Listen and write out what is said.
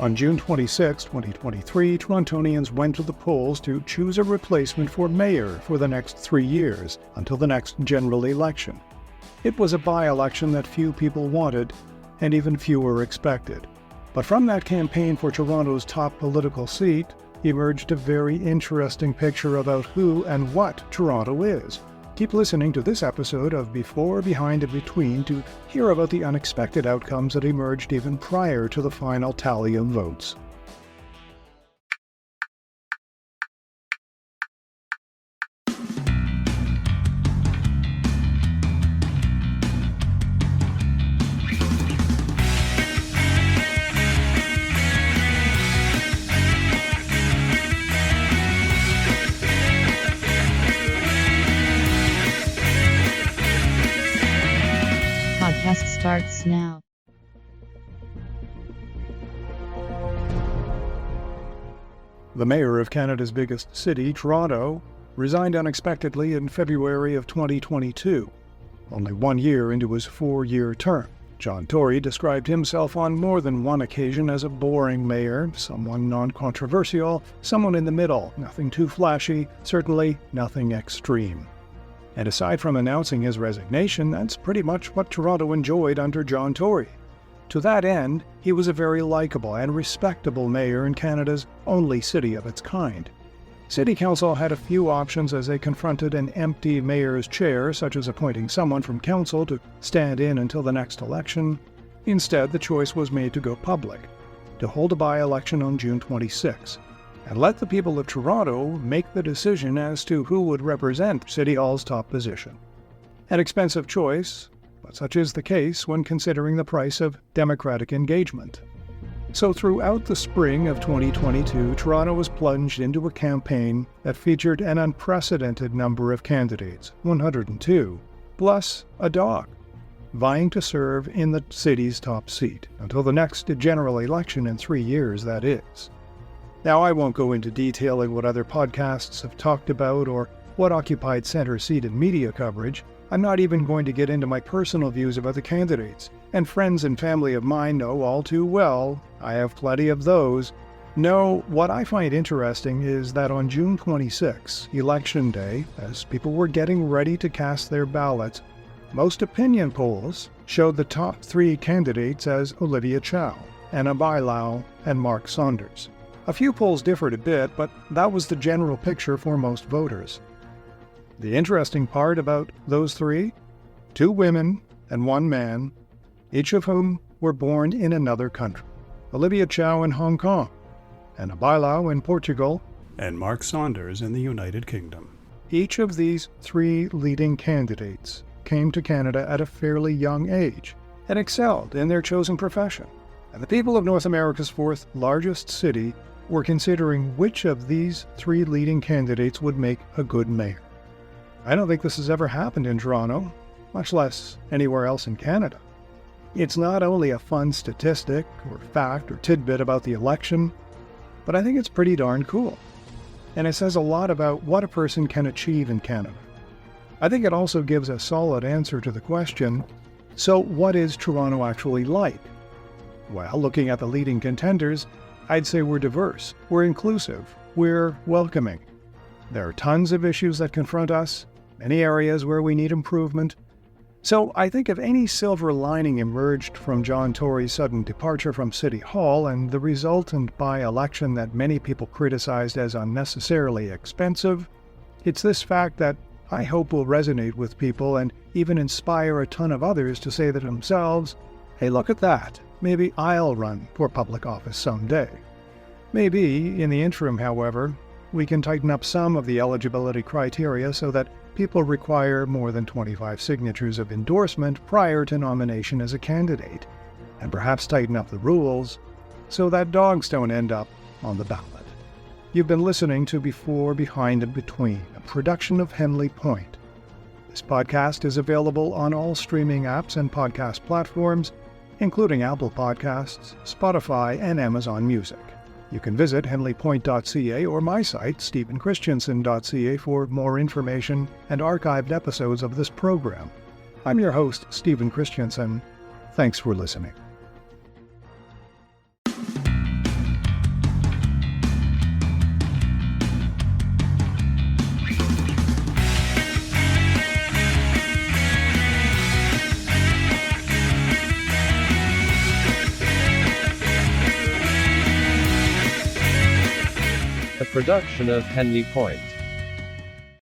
On June 26, 2023, Torontonians went to the polls to choose a replacement for mayor for the next 3 years, until the next general election. It was a by-election that few people wanted, and even fewer expected. But from that campaign for Toronto's top political seat emerged a very interesting picture about who and what Toronto is. Keep listening to this episode of Before, Behind and Between to hear about the unexpected outcomes that emerged even prior to the final tally of votes. Podcast starts now. The mayor of Canada's biggest city, Toronto, resigned unexpectedly in February of 2022, only 1 year into his 4-year term. John Tory described himself on more than one occasion as a boring mayor, someone non-controversial, someone in the middle, nothing too flashy, certainly nothing extreme. And aside from announcing his resignation, that's pretty much what Toronto enjoyed under John Tory. To that end, he was a very likable and respectable mayor in Canada's only city of its kind. City Council had a few options as they confronted an empty mayor's chair, such as appointing someone from Council to stand in until the next election. Instead, the choice was made to go public, to hold a by-election on June 26, and let the people of Toronto make the decision as to who would represent City Hall's top position. An expensive choice, but such is the case when considering the price of democratic engagement. So throughout the spring of 2022, Toronto was plunged into a campaign that featured an unprecedented number of candidates, 102, plus a dog, vying to serve in the city's top seat, until the next general election in 3 years, that is. Now, I won't go into detailing what other podcasts have talked about or what occupied center seat in media coverage. I'm not even going to get into my personal views about the candidates, and friends and family of mine know all too well, I have plenty of those. No, what I find interesting is that on June 26, Election Day, as people were getting ready to cast their ballots, most opinion polls showed the top 3 candidates as Olivia Chow, Anna Bailão, and Mark Saunders. A few polls differed a bit, but that was the general picture for most voters. The interesting part about those 3, 2 women and 1 man, each of whom were born in another country. Olivia Chow in Hong Kong, Anna Bailão in Portugal, and Mark Saunders in the United Kingdom. Each of these 3 leading candidates came to Canada at a fairly young age and excelled in their chosen profession. And the people of North America's 4th largest city were considering which of these 3 leading candidates would make a good mayor. I don't think this has ever happened in Toronto, much less anywhere else in Canada. It's not only a fun statistic or fact or tidbit about the election, but I think it's pretty darn cool. And it says a lot about what a person can achieve in Canada. I think it also gives a solid answer to the question, so what is Toronto actually like? Well, looking at the leading contenders, I'd say we're diverse, we're inclusive, we're welcoming. There are tons of issues that confront us, many areas where we need improvement. So I think if any silver lining emerged from John Tory's sudden departure from City Hall and the resultant by-election that many people criticized as unnecessarily expensive, it's this fact that I hope will resonate with people and even inspire a ton of others to say to themselves, hey, look at that. Maybe I'll run for public office someday. Maybe, in the interim, however, we can tighten up some of the eligibility criteria so that people require more than 25 signatures of endorsement prior to nomination as a candidate, and perhaps tighten up the rules so that dogs don't end up on the ballot. You've been listening to Before, Behind and Between, a production of Henley Point. This podcast is available on all streaming apps and podcast platforms, including Apple Podcasts, Spotify, and Amazon Music. You can visit henleypoint.ca or my site, stephenchristiansen.ca, for more information and archived episodes of this program. I'm your host, Stephen Christiansen. Thanks for listening. production of Henley Point.